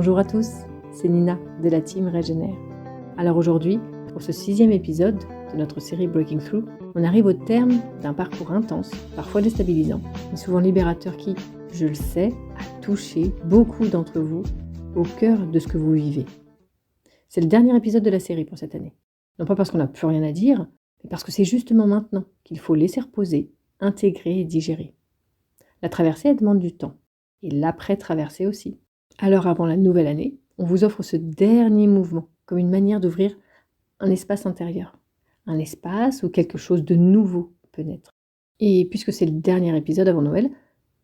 Bonjour à tous, c'est Nina de la team Régénère. Alors aujourd'hui, pour ce 6e épisode de notre série Breaking Through, on arrive au terme d'un parcours intense, parfois déstabilisant, mais souvent libérateur qui, je le sais, a touché beaucoup d'entre vous au cœur de ce que vous vivez. C'est le dernier épisode de la série pour cette année. Non pas parce qu'on n'a plus rien à dire, mais parce que c'est justement maintenant qu'il faut laisser reposer, intégrer et digérer. La traversée, elle demande du temps, et l'après-traversée aussi. Alors avant la nouvelle année, on vous offre ce dernier mouvement comme une manière d'ouvrir un espace intérieur. Un espace où quelque chose de nouveau peut naître. Et puisque c'est le dernier épisode avant Noël,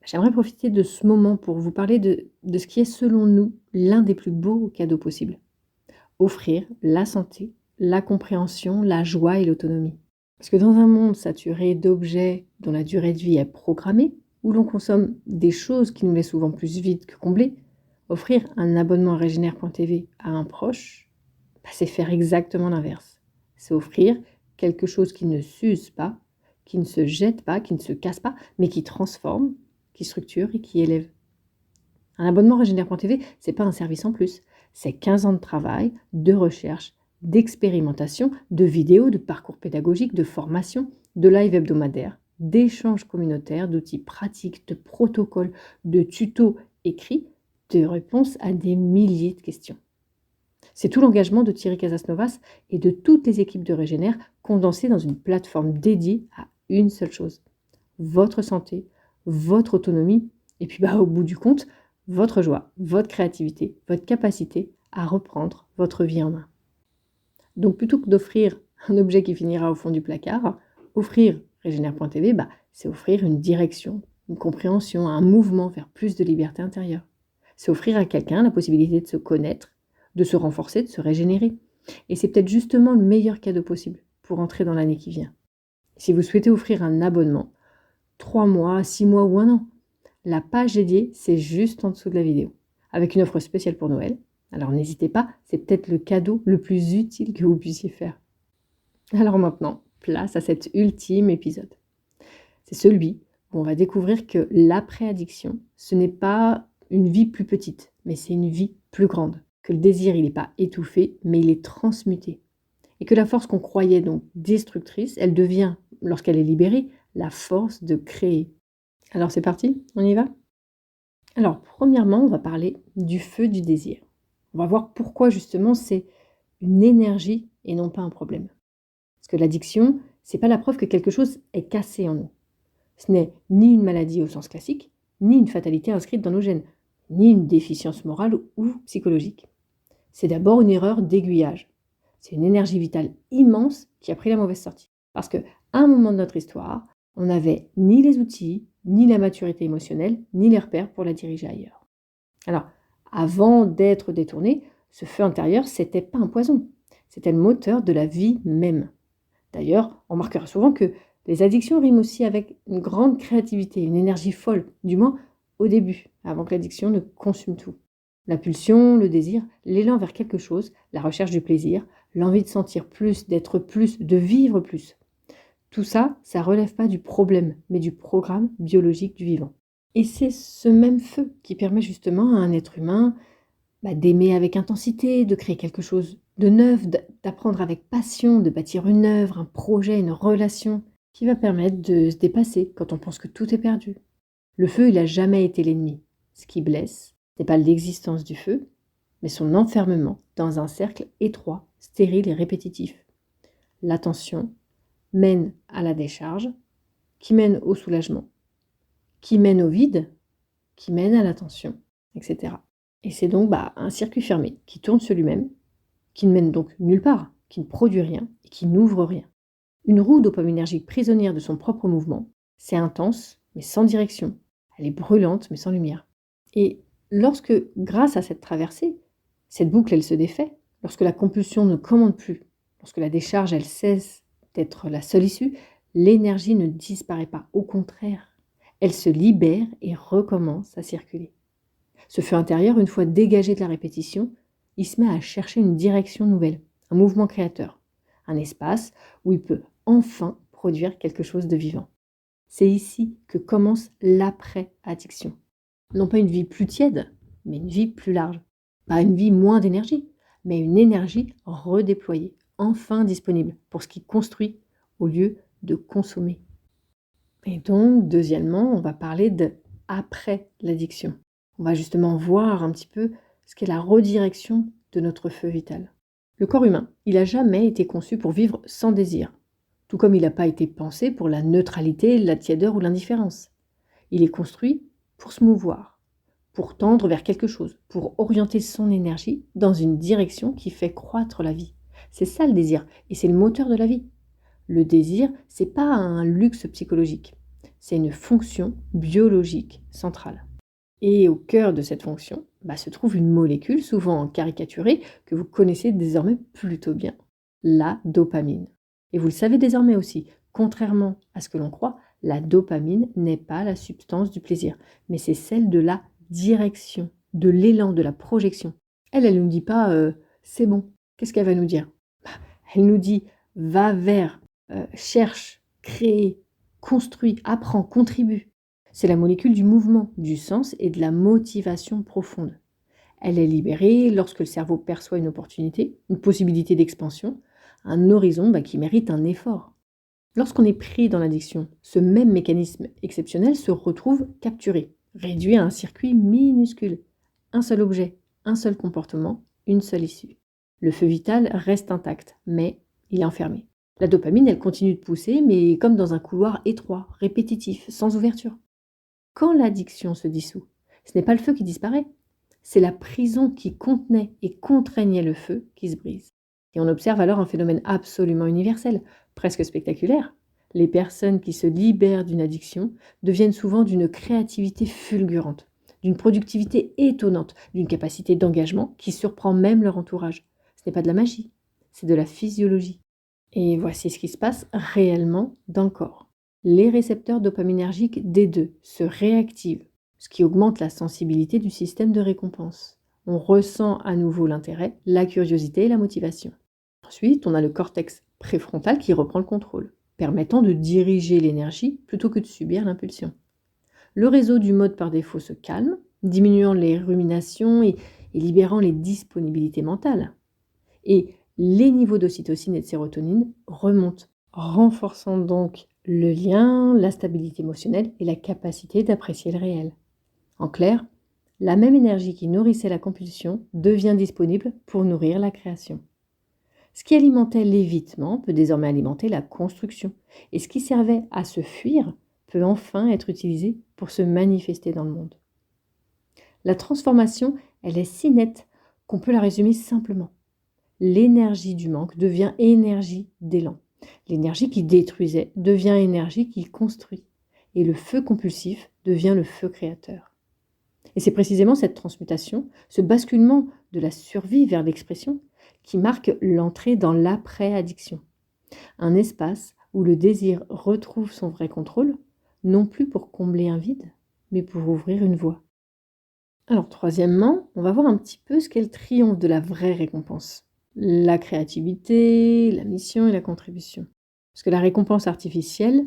j'aimerais profiter de ce moment pour vous parler de ce qui est selon nous l'un des plus beaux cadeaux possibles. Offrir la santé, la compréhension, la joie et l'autonomie. Parce que dans un monde saturé d'objets dont la durée de vie est programmée, où l'on consomme des choses qui nous laissent souvent plus vides que comblées, offrir un abonnement à Régénère.tv à un proche, c'est faire exactement l'inverse. C'est offrir quelque chose qui ne s'use pas, qui ne se jette pas, qui ne se casse pas, mais qui transforme, qui structure et qui élève. Un abonnement Régénère.tv, c'est pas un service en plus. C'est 15 ans de travail, de recherche, d'expérimentation, de vidéos, de parcours pédagogiques, de formation, de live hebdomadaires, d'échanges communautaires, d'outils pratiques, de protocoles, de tutos écrits, de réponses à des milliers de questions. C'est tout l'engagement de Thierry Casasnovas et de toutes les équipes de Régénère condensé dans une plateforme dédiée à une seule chose. Votre santé, votre autonomie et puis au bout du compte, votre joie, votre créativité, votre capacité à reprendre votre vie en main. Donc plutôt que d'offrir un objet qui finira au fond du placard, offrir Régénère.tv, c'est offrir une direction, une compréhension, un mouvement vers plus de liberté intérieure. C'est offrir à quelqu'un la possibilité de se connaître, de se renforcer, de se régénérer. Et c'est peut-être justement le meilleur cadeau possible pour entrer dans l'année qui vient. Si vous souhaitez offrir un abonnement, 3 mois, 6 mois ou 1 an, la page dédiée, c'est juste en dessous de la vidéo, avec une offre spéciale pour Noël. Alors n'hésitez pas, c'est peut-être le cadeau le plus utile que vous puissiez faire. Alors maintenant, place à cet ultime épisode. C'est celui où on va découvrir que l'après-addiction, ce n'est pas une vie plus petite, mais c'est une vie plus grande. Que le désir, il n'est pas étouffé, mais il est transmuté. Et que la force qu'on croyait donc destructrice, elle devient, lorsqu'elle est libérée, la force de créer. Alors c'est parti, on y va ? Alors premièrement, on va parler du feu du désir. On va voir pourquoi justement c'est une énergie et non pas un problème. Parce que l'addiction, c'est pas la preuve que quelque chose est cassé en nous. Ce n'est ni une maladie au sens classique, ni une fatalité inscrite dans nos gènes, ni une déficience morale ou psychologique. C'est d'abord une erreur d'aiguillage. C'est une énergie vitale immense qui a pris la mauvaise sortie. Parce qu'à un moment de notre histoire, on n'avait ni les outils, ni la maturité émotionnelle, ni les repères pour la diriger ailleurs. Alors, avant d'être détourné, ce feu intérieur, c'était pas un poison. C'était le moteur de la vie même. D'ailleurs, on remarquera souvent que les addictions riment aussi avec une grande créativité, une énergie folle, du moins au début, avant que l'addiction ne consume tout. La pulsion, le désir, l'élan vers quelque chose, la recherche du plaisir, l'envie de sentir plus, d'être plus, de vivre plus. Tout ça, ça relève pas du problème, mais du programme biologique du vivant. Et c'est ce même feu qui permet justement à un être humain d'aimer avec intensité, de créer quelque chose de neuf, d'apprendre avec passion, de bâtir une œuvre, un projet, une relation qui va permettre de se dépasser quand on pense que tout est perdu. Le feu, il n'a jamais été l'ennemi. Ce qui blesse, ce n'est pas l'existence du feu, mais son enfermement dans un cercle étroit, stérile et répétitif. L'attention mène à la décharge, qui mène au soulagement, qui mène au vide, qui mène à l'attention, etc. Et c'est donc un circuit fermé qui tourne sur lui-même, qui ne mène donc nulle part, qui ne produit rien et qui n'ouvre rien. Une roue dopaminergique prisonnière de son propre mouvement, c'est intense mais sans direction. Elle est brûlante mais sans lumière. Et lorsque, grâce à cette traversée, cette boucle elle se défait, lorsque la compulsion ne commande plus, lorsque la décharge elle cesse d'être la seule issue, l'énergie ne disparaît pas, au contraire, elle se libère et recommence à circuler. Ce feu intérieur, une fois dégagé de la répétition, il se met à chercher une direction nouvelle, un mouvement créateur, un espace où il peut enfin produire quelque chose de vivant. C'est ici que commence l'après-addiction. Non pas une vie plus tiède, mais une vie plus large. Pas une vie moins d'énergie, mais une énergie redéployée, enfin disponible pour ce qui construit au lieu de consommer. Et donc, deuxièmement, on va parler de après l'addiction. On va justement voir un petit peu ce qu'est la redirection de notre feu vital. Le corps humain, il n'a jamais été conçu pour vivre sans désir, tout comme il n'a pas été pensé pour la neutralité, la tiédeur ou l'indifférence. Il est construit pour se mouvoir, pour tendre vers quelque chose, pour orienter son énergie dans une direction qui fait croître la vie. C'est ça le désir, et c'est le moteur de la vie. Le désir, c'est pas un luxe psychologique, c'est une fonction biologique centrale. Et au cœur de cette fonction se trouve une molécule, souvent caricaturée, que vous connaissez désormais plutôt bien, la dopamine. Et vous le savez désormais aussi, contrairement à ce que l'on croit, la dopamine n'est pas la substance du plaisir, mais c'est celle de la direction, de l'élan, de la projection. Elle ne nous dit pas c'est bon. Qu'est-ce qu'elle va nous dire? Elle nous dit va vers, cherche, crée, construit, apprend, contribue. C'est la molécule du mouvement, du sens et de la motivation profonde. Elle est libérée lorsque le cerveau perçoit une opportunité, une possibilité d'expansion, un horizon qui mérite un effort. Lorsqu'on est pris dans l'addiction, ce même mécanisme exceptionnel se retrouve capturé, réduit à un circuit minuscule. Un seul objet, un seul comportement, une seule issue. Le feu vital reste intact, mais il est enfermé. La dopamine, elle continue de pousser, mais comme dans un couloir étroit, répétitif, sans ouverture. Quand l'addiction se dissout, ce n'est pas le feu qui disparaît, c'est la prison qui contenait et contraignait le feu qui se brise. Et on observe alors un phénomène absolument universel, presque spectaculaire. Les personnes qui se libèrent d'une addiction deviennent souvent d'une créativité fulgurante, d'une productivité étonnante, d'une capacité d'engagement qui surprend même leur entourage. Ce n'est pas de la magie, c'est de la physiologie. Et voici ce qui se passe réellement dans le corps. Les récepteurs dopaminergiques D2 se réactivent, ce qui augmente la sensibilité du système de récompense. On ressent à nouveau l'intérêt, la curiosité et la motivation. Ensuite, on a le cortex préfrontal qui reprend le contrôle, permettant de diriger l'énergie plutôt que de subir l'impulsion. Le réseau du mode par défaut se calme, diminuant les ruminations et libérant les disponibilités mentales. Et les niveaux d'ocytocine et de sérotonine remontent, renforçant donc le lien, la stabilité émotionnelle et la capacité d'apprécier le réel. En clair, la même énergie qui nourrissait la compulsion devient disponible pour nourrir la création. Ce qui alimentait l'évitement peut désormais alimenter la construction, et ce qui servait à se fuir peut enfin être utilisé pour se manifester dans le monde. La transformation, elle est si nette qu'on peut la résumer simplement. L'énergie du manque devient énergie d'élan. L'énergie qui détruisait devient énergie qui construit. Et le feu compulsif devient le feu créateur. Et c'est précisément cette transmutation, ce basculement de la survie vers l'expression, qui marque l'entrée dans l'après-addiction. Un espace où le désir retrouve son vrai contrôle, non plus pour combler un vide, mais pour ouvrir une voie. Alors troisièmement, on va voir un petit peu ce qu'est le triomphe de la vraie récompense. La créativité, la mission et la contribution. Parce que la récompense artificielle,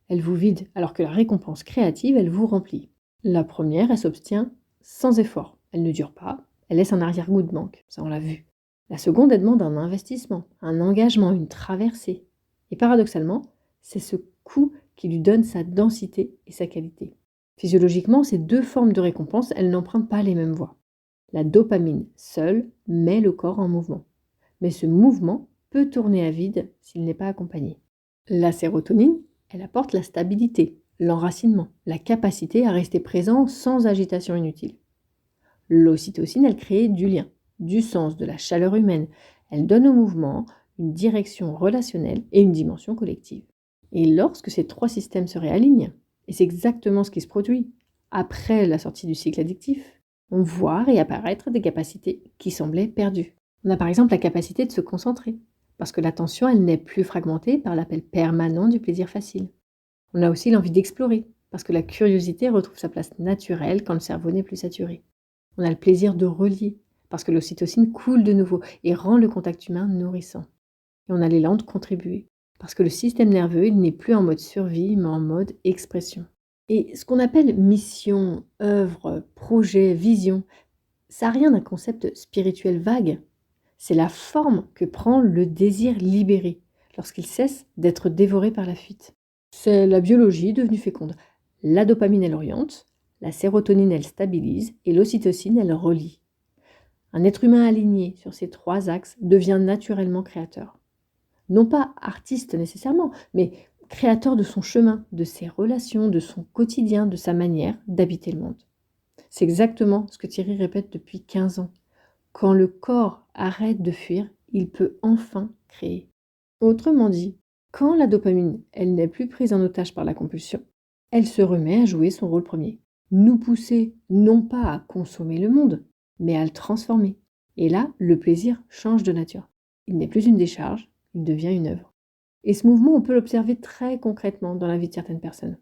elle vous vide, alors que la récompense créative, elle vous remplit. La première, elle s'obtient sans effort. Elle ne dure pas, elle laisse un arrière-goût de manque, ça on l'a vu. La seconde, elle demande un investissement, un engagement, une traversée. Et paradoxalement, c'est ce coût qui lui donne sa densité et sa qualité. Physiologiquement, ces deux formes de récompense, elles n'empruntent pas les mêmes voies. La dopamine seule met le corps en mouvement. Mais ce mouvement peut tourner à vide s'il n'est pas accompagné. La sérotonine, elle apporte la stabilité, l'enracinement, la capacité à rester présent sans agitation inutile. L'ocytocine, elle crée du lien, du sens, de la chaleur humaine. Elle donne au mouvement une direction relationnelle et une dimension collective. Et lorsque ces trois systèmes se réalignent, et c'est exactement ce qui se produit après la sortie du cycle addictif, on voit réapparaître des capacités qui semblaient perdues. On a par exemple la capacité de se concentrer, parce que l'attention, elle n'est plus fragmentée par l'appel permanent du plaisir facile. On a aussi l'envie d'explorer, parce que la curiosité retrouve sa place naturelle quand le cerveau n'est plus saturé. On a le plaisir de relier, parce que l'ocytocine coule de nouveau et rend le contact humain nourrissant. Et on a l'élan de contribuer, parce que le système nerveux, il n'est plus en mode survie, mais en mode expression. Et ce qu'on appelle mission, œuvre, projet, vision, Ça n'a rien d'un concept spirituel vague. C'est la forme que prend le désir libéré lorsqu'il cesse d'être dévoré par la fuite. C'est la biologie devenue féconde. La dopamine, elle oriente, la sérotonine, elle stabilise et l'ocytocine, elle relie. Un être humain aligné sur ces 3 axes devient naturellement créateur. Non pas artiste nécessairement, mais créateur de son chemin, de ses relations, de son quotidien, de sa manière d'habiter le monde. C'est exactement ce que Thierry répète depuis 15 ans. Quand le corps arrête de fuir, il peut enfin créer. Autrement dit, quand la dopamine, elle n'est plus prise en otage par la compulsion, elle se remet à jouer son rôle premier. Nous pousser non pas à consommer le monde, mais à le transformer. Et là, le plaisir change de nature. Il n'est plus une décharge, il devient une œuvre. Et ce mouvement, on peut l'observer très concrètement dans la vie de certaines personnes.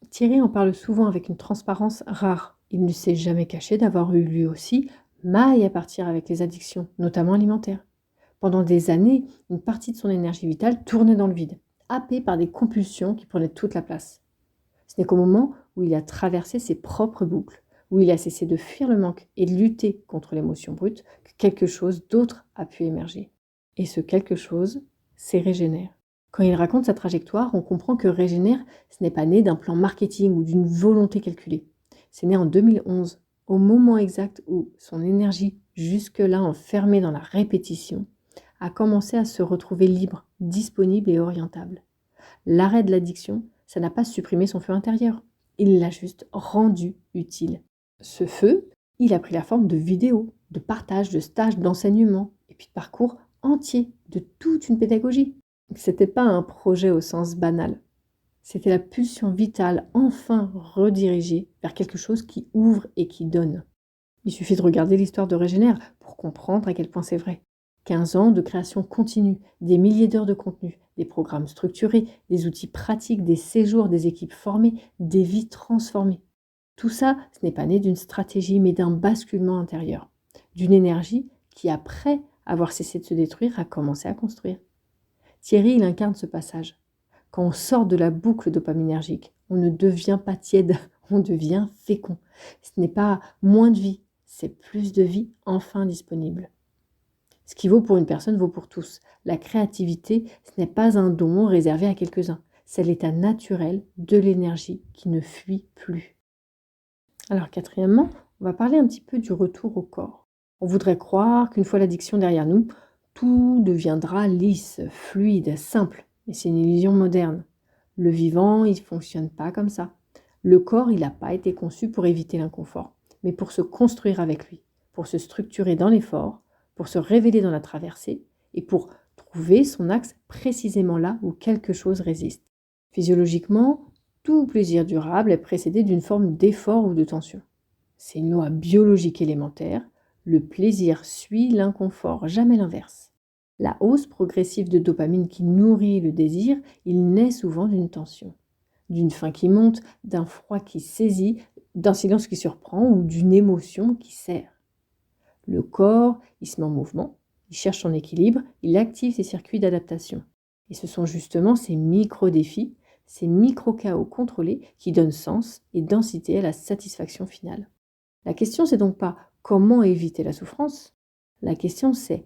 Thierry en parle souvent avec une transparence rare. Il ne s'est jamais caché d'avoir eu lui aussi maille à partir avec les addictions, notamment alimentaires. Pendant des années, une partie de son énergie vitale tournait dans le vide, happée par des compulsions qui prenaient toute la place. Ce n'est qu'au moment où il a traversé ses propres boucles, où il a cessé de fuir le manque et de lutter contre l'émotion brute, que quelque chose d'autre a pu émerger. Et ce quelque chose, c'est Régénère. Quand il raconte sa trajectoire, on comprend que Régénère, ce n'est pas né d'un plan marketing ou d'une volonté calculée. C'est né en 2011, au moment exact où son énergie, jusque-là enfermée dans la répétition, a commencé à se retrouver libre, disponible et orientable. L'arrêt de l'addiction, ça n'a pas supprimé son feu intérieur, il l'a juste rendu utile. Ce feu, il a pris la forme de vidéos, de partages, de stages, d'enseignements, et puis de parcours entiers, de toute une pédagogie. C'était pas un projet au sens banal. C'était la pulsion vitale enfin redirigée vers quelque chose qui ouvre et qui donne. Il suffit de regarder l'histoire de Régénère pour comprendre à quel point c'est vrai. 15 ans de création continue, des milliers d'heures de contenu, des programmes structurés, des outils pratiques, des séjours, des équipes formées, des vies transformées. Tout ça, ce n'est pas né d'une stratégie mais d'un basculement intérieur, d'une énergie qui, après avoir cessé de se détruire, a commencé à construire. Thierry, il incarne ce passage. Quand on sort de la boucle dopaminergique, on ne devient pas tiède, on devient fécond. Ce n'est pas moins de vie, c'est plus de vie enfin disponible. Ce qui vaut pour une personne vaut pour tous. La créativité, ce n'est pas un don réservé à quelques-uns. C'est l'état naturel de l'énergie qui ne fuit plus. Alors quatrièmement, on va parler un petit peu du retour au corps. On voudrait croire qu'une fois l'addiction derrière nous, tout deviendra lisse, fluide, simple. Mais c'est une illusion moderne. Le vivant, il ne fonctionne pas comme ça. Le corps, il n'a pas été conçu pour éviter l'inconfort, mais pour se construire avec lui, pour se structurer dans l'effort, pour se révéler dans la traversée et pour trouver son axe précisément là où quelque chose résiste. Physiologiquement, tout plaisir durable est précédé d'une forme d'effort ou de tension. C'est une loi biologique élémentaire. Le plaisir suit l'inconfort, jamais l'inverse. La hausse progressive de dopamine qui nourrit le désir, il naît souvent d'une tension, d'une faim qui monte, d'un froid qui saisit, d'un silence qui surprend ou d'une émotion qui serre. Le corps, il se met en mouvement, il cherche son équilibre, il active ses circuits d'adaptation. Et ce sont justement ces micro-défis, ces micro-chaos contrôlés qui donnent sens et densité à la satisfaction finale. La question, c'est donc pas comment éviter la souffrance. La question, c'est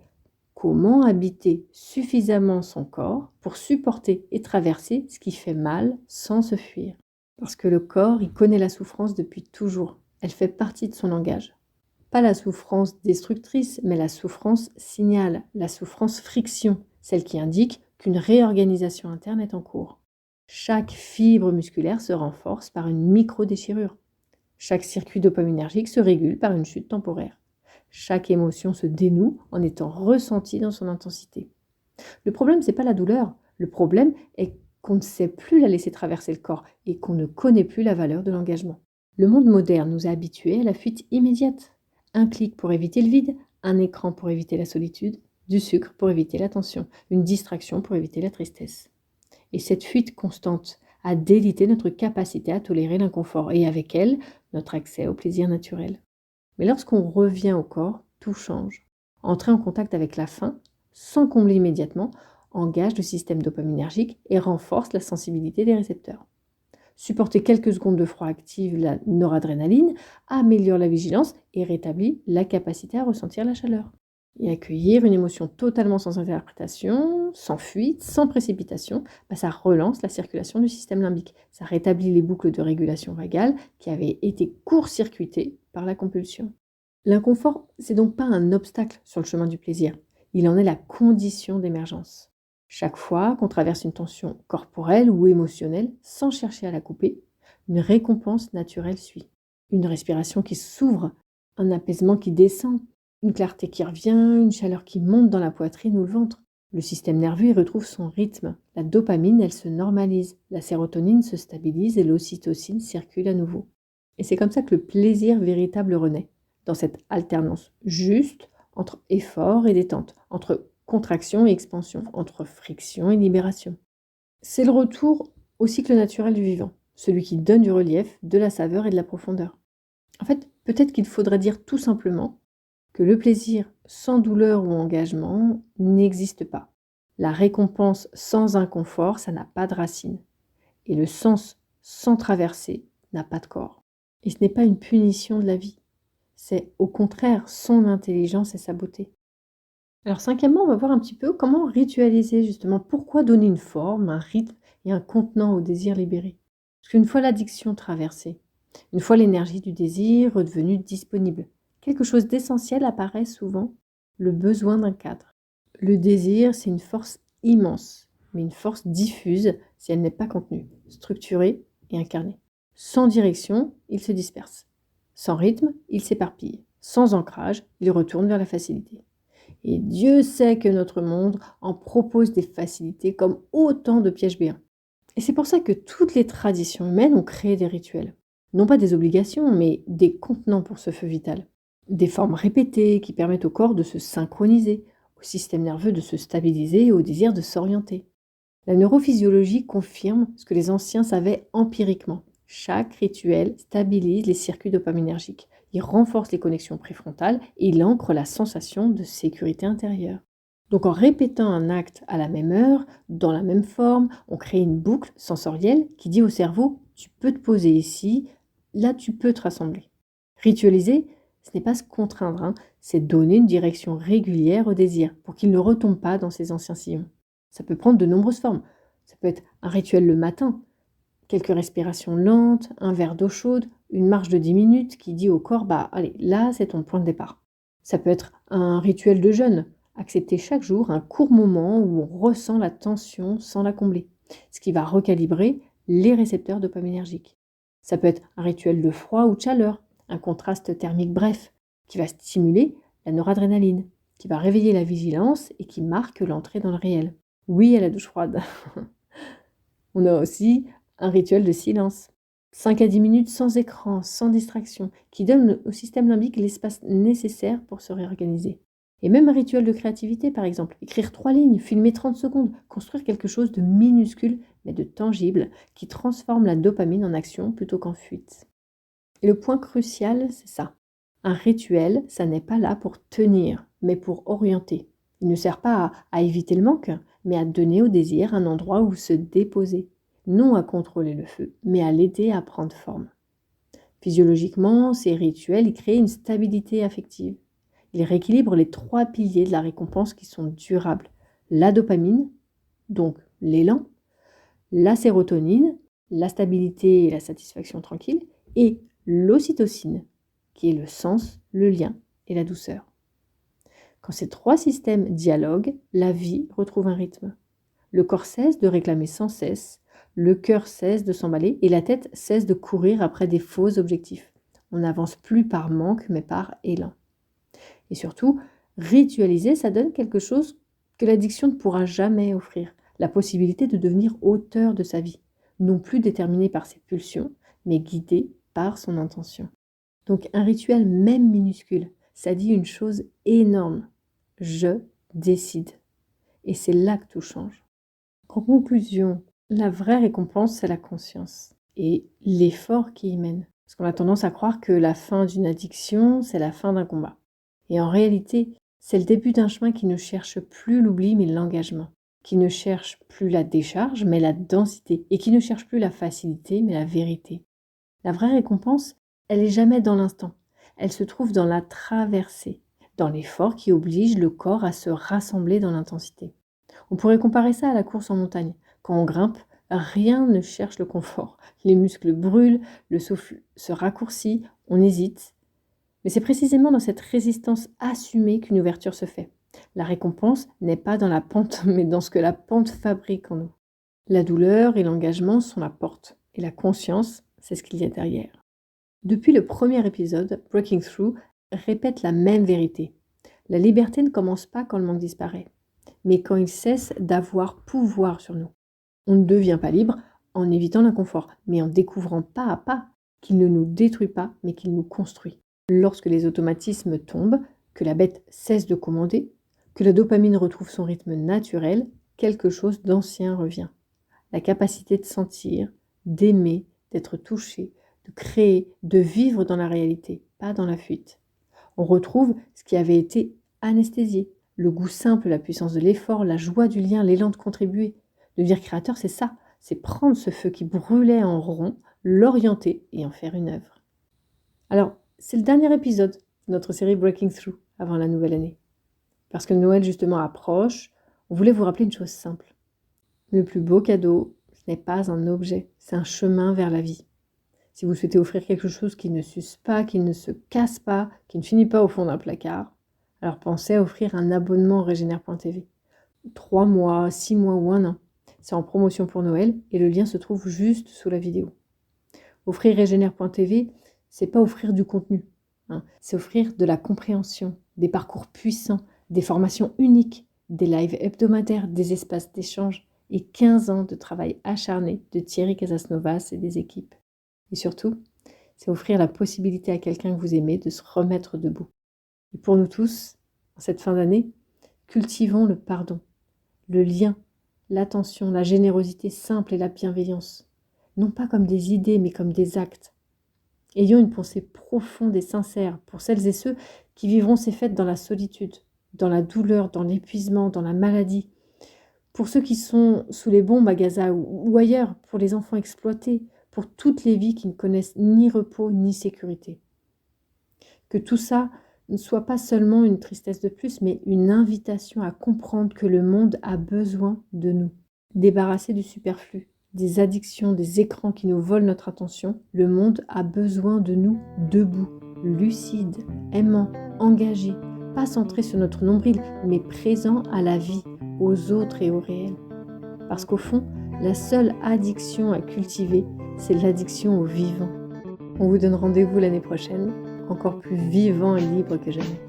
comment habiter suffisamment son corps pour supporter et traverser ce qui fait mal sans se fuir. Parce que le corps, il connaît la souffrance depuis toujours. Elle fait partie de son langage. Pas la souffrance destructrice, mais la souffrance signal, la souffrance friction, celle qui indique qu'une réorganisation interne est en cours. Chaque fibre musculaire se renforce par une micro-déchirure. Chaque circuit dopaminergique se régule par une chute temporaire. Chaque émotion se dénoue en étant ressentie dans son intensité. Le problème, ce n'est pas la douleur. Le problème est qu'on ne sait plus la laisser traverser le corps et qu'on ne connaît plus la valeur de l'engagement. Le monde moderne nous a habitués à la fuite immédiate. Un clic pour éviter le vide, un écran pour éviter la solitude, du sucre pour éviter la tension, une distraction pour éviter la tristesse. Et cette fuite constante a délité notre capacité à tolérer l'inconfort et avec elle, notre accès au plaisir naturel. Mais lorsqu'on revient au corps, tout change. Entrer en contact avec la faim, sans combler immédiatement, engage le système dopaminergique et renforce la sensibilité des récepteurs. Supporter quelques secondes de froid active la noradrénaline, améliore la vigilance et rétablit la capacité à ressentir la chaleur. Et accueillir une émotion totalement sans interprétation, sans fuite, sans précipitation, ça relance la circulation du système limbique. Ça rétablit les boucles de régulation vagale qui avaient été court-circuitées par la compulsion. L'inconfort, c'est donc pas un obstacle sur le chemin du plaisir. Il en est la condition d'émergence. Chaque fois qu'on traverse une tension corporelle ou émotionnelle, sans chercher à la couper, une récompense naturelle suit. Une respiration qui s'ouvre, un apaisement qui descend, une clarté qui revient, une chaleur qui monte dans la poitrine ou le ventre. Le système nerveux y retrouve son rythme. La dopamine, elle se normalise. La sérotonine se stabilise et l'ocytocine circule à nouveau. Et c'est comme ça que le plaisir véritable renaît, dans cette alternance juste entre effort et détente, entre contraction et expansion, entre friction et libération. C'est le retour au cycle naturel du vivant, celui qui donne du relief, de la saveur et de la profondeur. En fait, peut-être qu'il faudrait dire tout simplement que le plaisir sans douleur ou engagement n'existe pas. La récompense sans inconfort, ça n'a pas de racine. Et le sens sans traversée n'a pas de corps. Et ce n'est pas une punition de la vie. C'est au contraire son intelligence et sa beauté. Alors cinquièmement, on va voir un petit peu comment ritualiser justement, pourquoi donner une forme, un rythme et un contenant au désir libéré. Parce qu'une fois l'addiction traversée, une fois l'énergie du désir redevenue disponible, quelque chose d'essentiel apparaît souvent, le besoin d'un cadre. Le désir, c'est une force immense, mais une force diffuse si elle n'est pas contenue, structurée et incarnée. Sans direction, il se disperse. Sans rythme, il s'éparpille. Sans ancrage, il retourne vers la facilité. Et Dieu sait que notre monde en propose des facilités comme autant de pièges béants. Et c'est pour ça que toutes les traditions humaines ont créé des rituels. Non pas des obligations, mais des contenants pour ce feu vital. Des formes répétées qui permettent au corps de se synchroniser, au système nerveux de se stabiliser et au désir de s'orienter. La neurophysiologie confirme ce que les anciens savaient empiriquement. Chaque rituel stabilise les circuits dopaminergiques. Il renforce les connexions préfrontales et il ancre la sensation de sécurité intérieure. Donc en répétant un acte à la même heure, dans la même forme, on crée une boucle sensorielle qui dit au cerveau « tu peux te poser ici, là tu peux te rassembler ». Ritualiser, ce n'est pas se contraindre, c'est donner une direction régulière au désir pour qu'il ne retombe pas dans ses anciens sillons. Ça peut prendre de nombreuses formes. Ça peut être un rituel le matin, quelques respirations lentes, un verre d'eau chaude, une marche de 10 minutes qui dit au corps « allez, là c'est ton point de départ ». Ça peut être un rituel de jeûne, accepter chaque jour un court moment où on ressent la tension sans la combler, ce qui va recalibrer les récepteurs dopaminergiques. Ça peut être un rituel de froid ou de chaleur, un contraste thermique bref, qui va stimuler la noradrénaline, qui va réveiller la vigilance et qui marque l'entrée dans le réel. Oui à la douche froide. On a aussi un rituel de silence. 5 à 10 minutes sans écran, sans distraction, qui donne au système limbique l'espace nécessaire pour se réorganiser. Et même un rituel de créativité, par exemple. Écrire 3 lignes, filmer 30 secondes, construire quelque chose de minuscule, mais de tangible, qui transforme la dopamine en action plutôt qu'en fuite. Et le point crucial, c'est ça. Un rituel, ça n'est pas là pour tenir, mais pour orienter. Il ne sert pas à éviter le manque, mais à donner au désir un endroit où se déposer. Non à contrôler le feu, mais à l'aider à prendre forme. Physiologiquement, ces rituels, ils créent une stabilité affective. Ils rééquilibrent les 3 piliers de la récompense qui sont durables. La dopamine, donc l'élan, la sérotonine, la stabilité et la satisfaction tranquille, et l'ocytocine, qui est le sens, le lien et la douceur. Quand ces 3 systèmes dialoguent, la vie retrouve un rythme. Le corps cesse de réclamer sans cesse, le cœur cesse de s'emballer et la tête cesse de courir après des faux objectifs. On n'avance plus par manque, mais par élan. Et surtout, ritualiser, ça donne quelque chose que l'addiction ne pourra jamais offrir. La possibilité de devenir auteur de sa vie. Non plus déterminé par ses pulsions, mais guidé par son intention. Donc un rituel même minuscule, ça dit une chose énorme. Je décide. Et c'est là que tout change. En conclusion, la vraie récompense, c'est la conscience et l'effort qui y mène. Parce qu'on a tendance à croire que la fin d'une addiction, c'est la fin d'un combat. Et en réalité, c'est le début d'un chemin qui ne cherche plus l'oubli, mais l'engagement. qui ne cherche plus la décharge, mais la densité, et qui ne cherche plus la facilité, mais la vérité. La vraie récompense, elle n'est jamais dans l'instant. Elle se trouve dans la traversée, dans l'effort qui oblige le corps à se rassembler dans l'intensité. On pourrait comparer ça à la course en montagne. Quand on grimpe, rien ne cherche le confort. Les muscles brûlent, le souffle se raccourcit, on hésite. Mais c'est précisément dans cette résistance assumée qu'une ouverture se fait. La récompense n'est pas dans la pente, mais dans ce que la pente fabrique en nous. La douleur et l'engagement sont la porte, et la conscience, c'est ce qu'il y a derrière. Depuis le premier épisode, Breaking Through répète la même vérité. La liberté ne commence pas quand le manque disparaît, mais quand il cesse d'avoir pouvoir sur nous. On ne devient pas libre en évitant l'inconfort, mais en découvrant pas à pas qu'il ne nous détruit pas, mais qu'il nous construit. Lorsque les automatismes tombent, que la bête cesse de commander, que la dopamine retrouve son rythme naturel, quelque chose d'ancien revient. La capacité de sentir, d'aimer, d'être touché, de créer, de vivre dans la réalité, pas dans la fuite. On retrouve ce qui avait été anesthésié, le goût simple, la puissance de l'effort, la joie du lien, l'élan de contribuer. Devenir créateur, c'est ça, c'est prendre ce feu qui brûlait en rond, l'orienter et en faire une œuvre. Alors, c'est le dernier épisode de notre série Breaking Through avant la nouvelle année. Parce que Noël justement approche, on voulait vous rappeler une chose simple. Le plus beau cadeau, ce n'est pas un objet, c'est un chemin vers la vie. Si vous souhaitez offrir quelque chose qui ne s'use pas, qui ne se casse pas, qui ne finit pas au fond d'un placard, alors pensez à offrir un abonnement Regenère.tv. 3 mois, 6 mois ou 1 an. C'est en promotion pour Noël et le lien se trouve juste sous la vidéo. Offrir Regenère.tv, c'est pas offrir du contenu, c'est offrir de la compréhension, des parcours puissants, des formations uniques, des lives hebdomadaires, des espaces d'échange et 15 ans de travail acharné de Thierry Casasnovas et des équipes. Et surtout, c'est offrir la possibilité à quelqu'un que vous aimez de se remettre debout. Et pour nous tous, en cette fin d'année, cultivons le pardon, le lien, l'attention, la générosité simple et la bienveillance. Non pas comme des idées, mais comme des actes. Ayons une pensée profonde et sincère pour celles et ceux qui vivront ces fêtes dans la solitude, dans la douleur, dans l'épuisement, dans la maladie. Pour ceux qui sont sous les bombes à Gaza ou ailleurs, pour les enfants exploités, pour toutes les vies qui ne connaissent ni repos ni sécurité. Que tout ça ne soit pas seulement une tristesse de plus, mais une invitation à comprendre que le monde a besoin de nous. Débarrassé du superflu, des addictions, des écrans qui nous volent notre attention, le monde a besoin de nous debout, lucides, aimants, engagés, pas centrés sur notre nombril, mais présents à la vie, aux autres et au réel. Parce qu'au fond, la seule addiction à cultiver, c'est l'addiction au vivant. On vous donne rendez-vous l'année prochaine, encore plus vivant et libre que jamais.